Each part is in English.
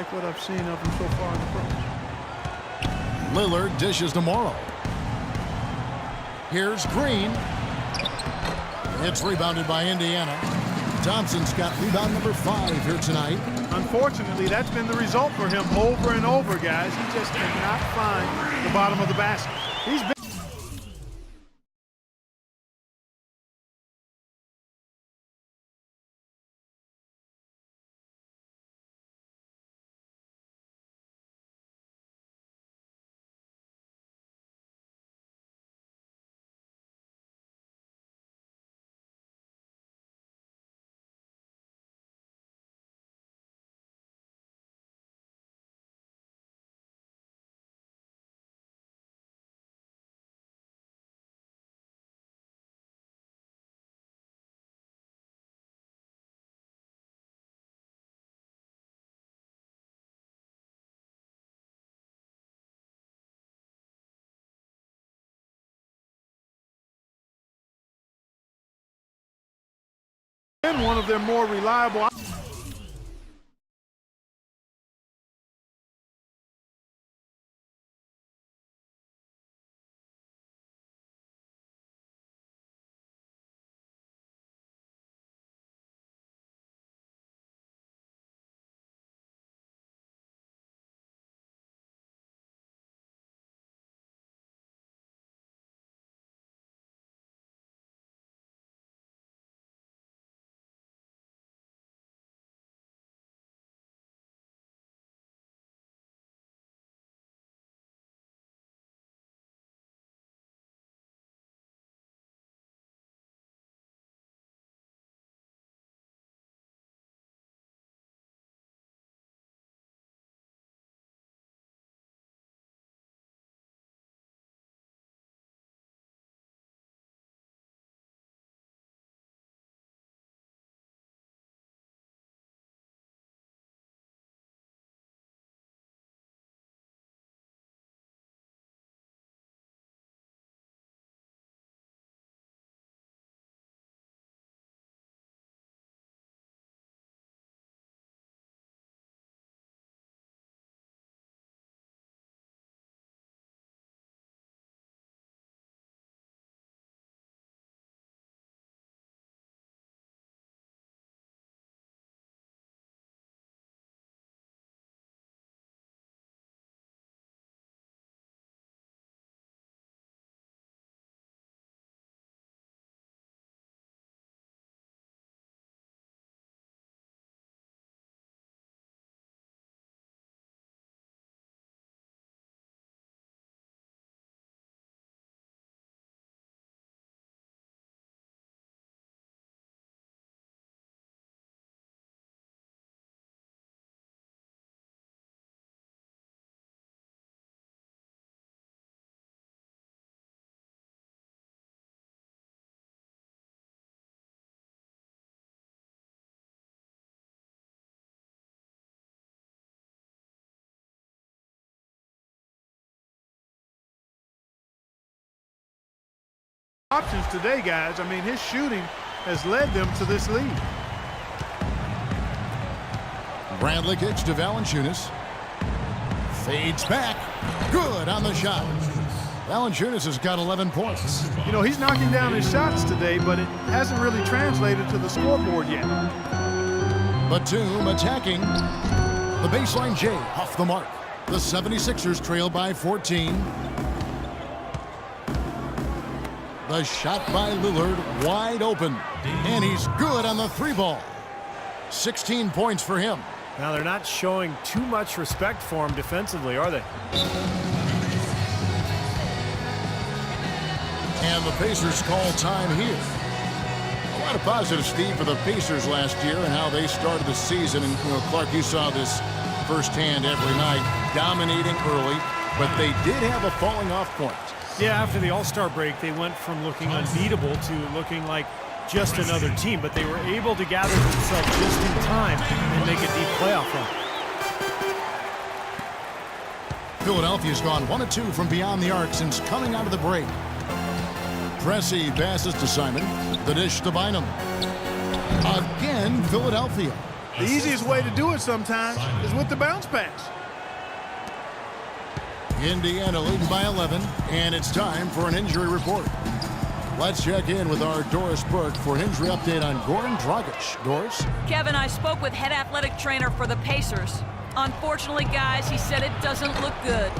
like what I've seen of him so far in the pros. Lillard dishes to Morrow. Here's Green. It's rebounded by Indiana. Thompson's got rebound number 5 here tonight. Unfortunately, that's been the result for him over and over, guys. He just cannot find the bottom of the basket. He's been one of their more reliable. Options today, guys. I mean, his shooting has led them to this lead. Bradley kicks to Valanciunas. Fades back. Good on the shot. Valanciunas has got 11 points. You know, he's knocking down his shots today, but it hasn't really translated to the scoreboard yet. Batum attacking. The baseline J off the mark. The 76ers trail by 14. The shot by Lillard wide open. And he's good on the 3-ball. 16 points for him. Now they're not showing too much respect for him defensively, are they? And the Pacers call time here. A lot of positive, Steve, for the Pacers last year and how they started the season. And, Clark, you saw this firsthand every night, dominating early, but they did have a falling off point. Yeah, after the All-Star break, they went from looking unbeatable to looking like just another team, but they were able to gather themselves just in time and make a deep playoff run. Philadelphia's gone 1 of 2 from beyond the arc since coming out of the break. Pressey passes to Simon. The dish to Bynum. Again, Philadelphia. The easiest way to do it sometimes is with the bounce pass. Indiana leading by 11, and it's time for an injury report. Let's check in with our Doris Burke for an injury update on Goran Dragic. Doris? Kevin, I spoke with head athletic trainer for the Pacers. Unfortunately, guys, he said it doesn't look good.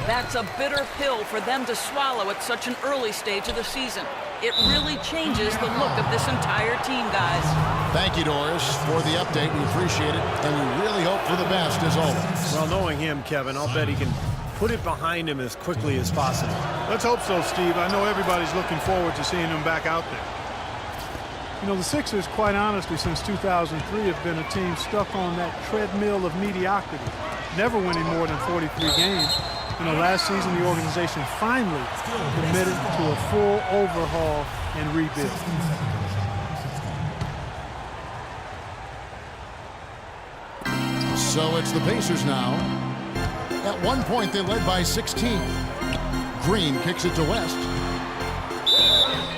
That's a bitter pill for them to swallow at such an early stage of the season. It really changes the look of this entire team, guys. Thank you, Doris, for the update. We appreciate it, and we really hope for the best, as always. Well, knowing him, Kevin, I'll bet he can put it behind him as quickly as possible. Let's hope so, Steve. I know everybody's looking forward to seeing him back out there. You know, the Sixers, quite honestly, since 2003 have been a team stuck on that treadmill of mediocrity, never winning more than 43 games. You know, last season the organization finally committed to a full overhaul and rebuild. So it's the Pacers now. At one point, they led by 16. Green kicks it to West.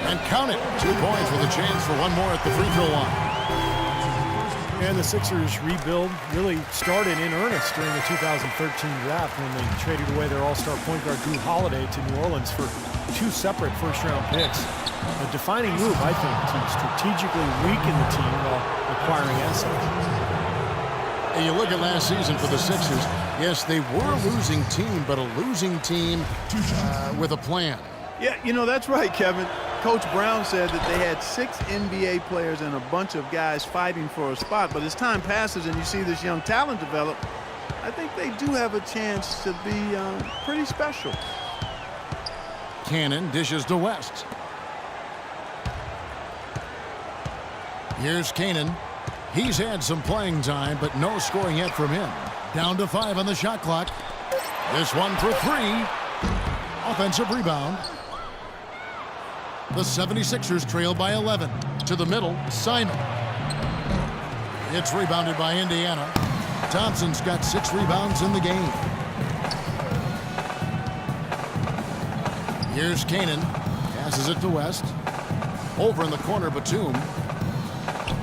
And count it. 2 points with a chance for one more at the free throw line. And the Sixers rebuild really started in earnest during the 2013 draft when they traded away their all-star point guard Drew Holiday to New Orleans for 2 separate first-round picks. A defining move, I think, to strategically weaken the team while acquiring assets. And you look at last season for the Sixers, yes, they were a losing team, but a losing team with a plan. Yeah, you know, that's right, Kevin. Coach Brown said that they had 6 NBA players and a bunch of guys fighting for a spot. But as time passes and you see this young talent develop, I think they do have a chance to be pretty special. Cannon dishes to West. Here's Cannon. He's had some playing time, but no scoring yet from him. Down to 5 on the shot clock. This one for 3. Offensive rebound. The 76ers trail by 11. To the middle, Simon. It's rebounded by Indiana. Thompson's got 6 rebounds in the game. Here's Cannon. Passes it to West. Over in the corner, Batum.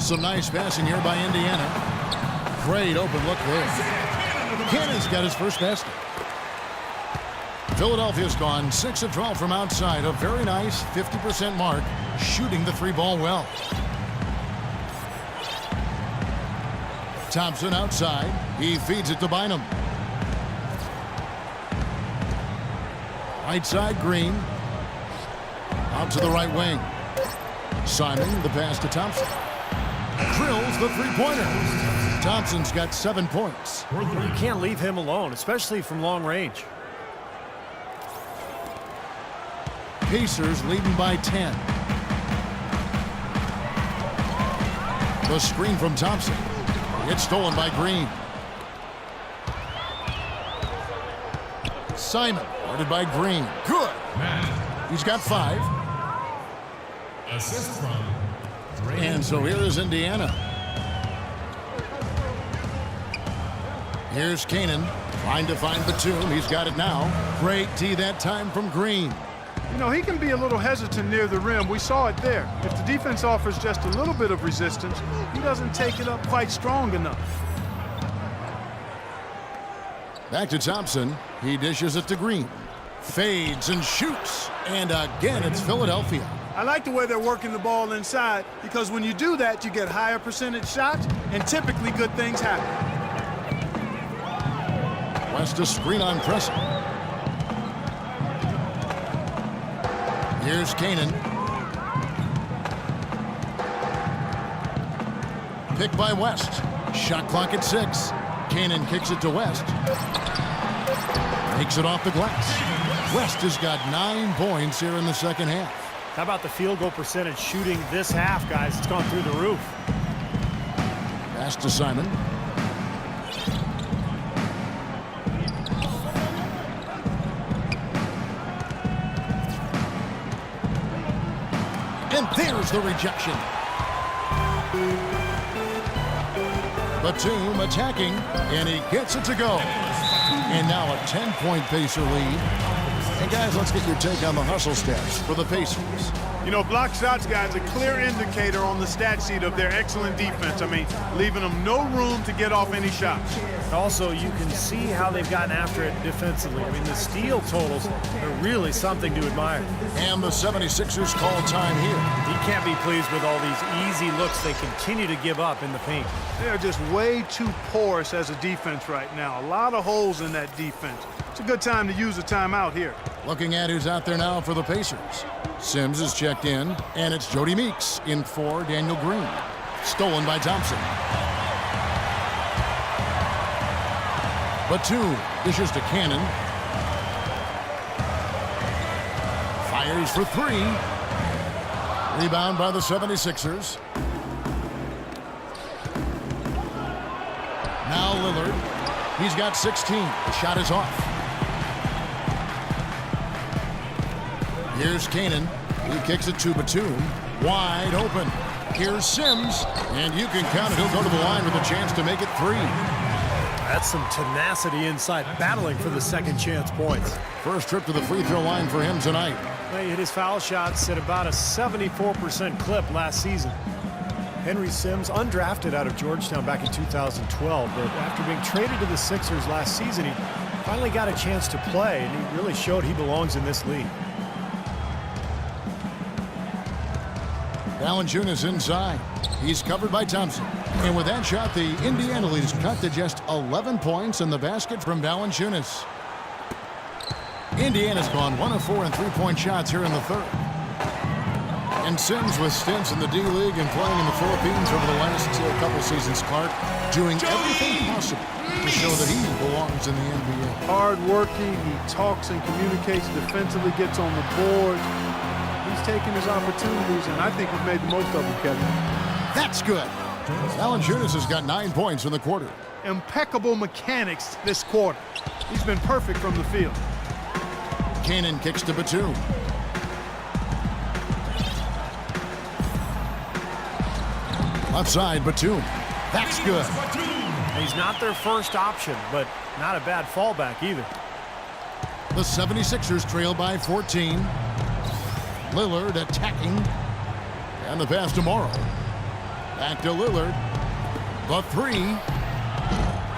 Some nice passing here by Indiana. Great open look there. Cannon's got his first basket. Philadelphia's gone 6 of 12 from outside. A very nice 50% mark, shooting the 3-ball well. Thompson outside. He feeds it to Bynum. Right side, Green. Out to the right wing. Simon, the pass to Thompson. Drills the three-pointer. Thompson's got 7 points. You can't leave him alone, especially from long range. Pacers leading by 10. The screen from Thompson. It's stolen by Green. Simon, guarded by Green. Good. He's got 5. Assist from And so here is Indiana. Here's Cannon. Trying to find Batum. He's got it now. Great D that time from Green. You know, he can be a little hesitant near the rim. We saw it there. If the defense offers just a little bit of resistance, he doesn't take it up quite strong enough. Back to Thompson. He dishes it to Green. Fades and shoots. And again, it's Philadelphia. I like the way they're working the ball inside, because when you do that, you get higher percentage shots, and typically good things happen. West a screen on pressing. Here's Cannon. Picked by West. Shot clock at 6. Cannon kicks it to West. Takes it off the glass. West has got 9 points here in the second half. How about the field goal percentage shooting this half, guys? It's gone through the roof. Pass to Simon. And there's the rejection. Batum attacking, and he gets it to go. And now a 10-point Pacer lead. And guys, let's get your take on the hustle stats for the Pacers. You know, block shots, guys, a clear indicator on the stat sheet of their excellent defense. I mean, leaving them no room to get off any shots. Also, you can see how they've gotten after it defensively. I mean, the steal totals are really something to admire. And the 76ers call time here. He can't be pleased with all these easy looks they continue to give up in the paint. They're just way too porous as a defense right now. A lot of holes in that defense. It's a good time to use a timeout here. Looking at who's out there now for the Pacers. Sims is checked in, and it's Jody Meeks in for Daniel Green. Stolen by Thompson. Batum dishes to Cannon. Fires for three. Rebound by the 76ers. Now Lillard. He's got 16. The shot is off. Here's Canaan. He kicks it to Batum. Wide open. Here's Sims. And you can count it. He'll go to the line with a chance to make it three. That's some tenacity inside, battling for the second chance points. First trip to the free throw line for him tonight. Well, he hit his foul shots at about a 74% clip last season. Henry Sims, undrafted out of Georgetown back in 2012, but after being traded to the Sixers last season, he finally got a chance to play, and he really showed he belongs in this league. Valanciunas inside. He's covered by Thompson. And with that shot, the Indiana lead is cut to just 11 points in the basket from Valanciunas. Indiana's gone 1 of 4 in three-point shots here in the third. And Sims with stints in the D-League and playing in the Philippines over the last couple seasons, Clark, doing everything possible to show that he belongs in the NBA. Hard-working, he talks and communicates defensively, gets on the board. He's taking his opportunities, and I think we've made the most of them, Kevin. That's good. Valanciunas has got 9 points in the quarter. Impeccable mechanics this quarter. He's been perfect from the field. Cannon kicks to Batum. Left side, Batum. That's good. He's not their first option, but not a bad fallback either. The 76ers trail by 14. Lillard attacking. And the pass to Morrow. Back to Lillard. The three.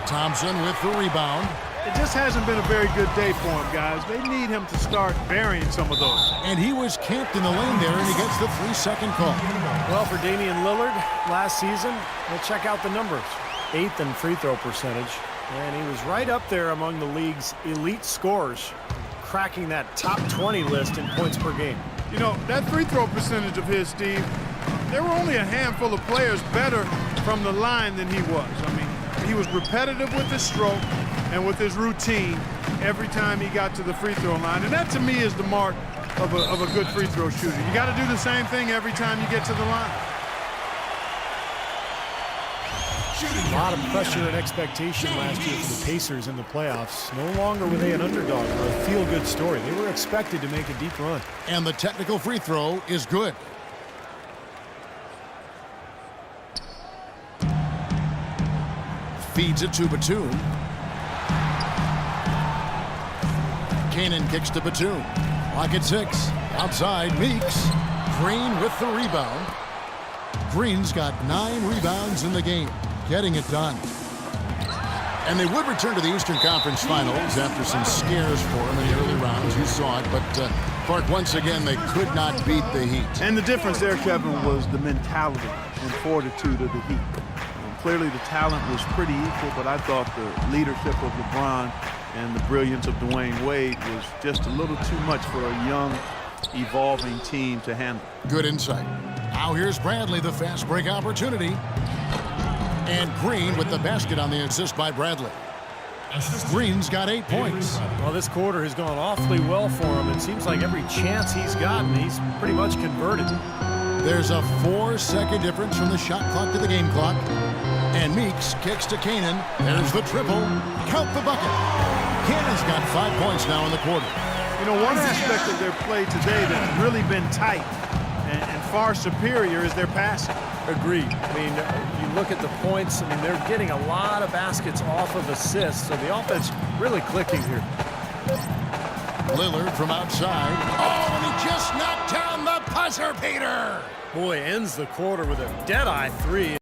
Thompson with the rebound. It just hasn't been a very good day for him, guys. They need him to start burying some of those. And he was camped in the lane there, and he gets the 3-second call. Well, for Damian Lillard last season, we'll check out the numbers. 8th in free throw percentage, and he was right up there among the league's elite scorers, cracking that top 20 list in points per game. You know, that free throw percentage of his, Steve, there were only a handful of players better from the line than he was. I mean, he was repetitive with his stroke and with his routine every time he got to the free throw line. And that, to me, is the mark of a good free throw shooter. You got to do the same thing every time you get to the line. A lot of pressure and expectation last year for the Pacers in the playoffs. No longer were they an underdog or a feel-good story. They were expected to make a deep run. And the technical free throw is good. Feeds it to Batum. Canaan kicks to Batum. Lock at 6. Outside, Meeks. Green with the rebound. Green's got 9 rebounds in the game. Getting it done. And they would return to the Eastern Conference Finals after some scares for them in the early rounds. You saw it, but Clark, once again, they could not beat the Heat. And the difference there, Kevin, was the mentality and fortitude of the Heat. Clearly the talent was pretty equal, but I thought the leadership of LeBron and the brilliance of Dwayne Wade was just a little too much for a young, evolving team to handle. Good insight. Now here's Bradley, the fast break opportunity. And Green with the basket on the assist by Bradley. Green's got 8 points. Well, this quarter has gone awfully well for him. It seems like every chance he's gotten, he's pretty much converted. There's a 4-second difference from the shot clock to the game clock. And Meeks kicks to Canaan. There's the triple. Count the bucket. Cannon's got 5 points now in the quarter. You know, one aspect of their play today that's really been tight and far superior is their passing. Agreed. I mean, you look at the points, I mean, they're getting a lot of baskets off of assists, so the offense really clicking here. Lillard from outside. Oh, and he just knocked down the pipe. buzzer beater. Boy, ends the quarter with a dead-eye three.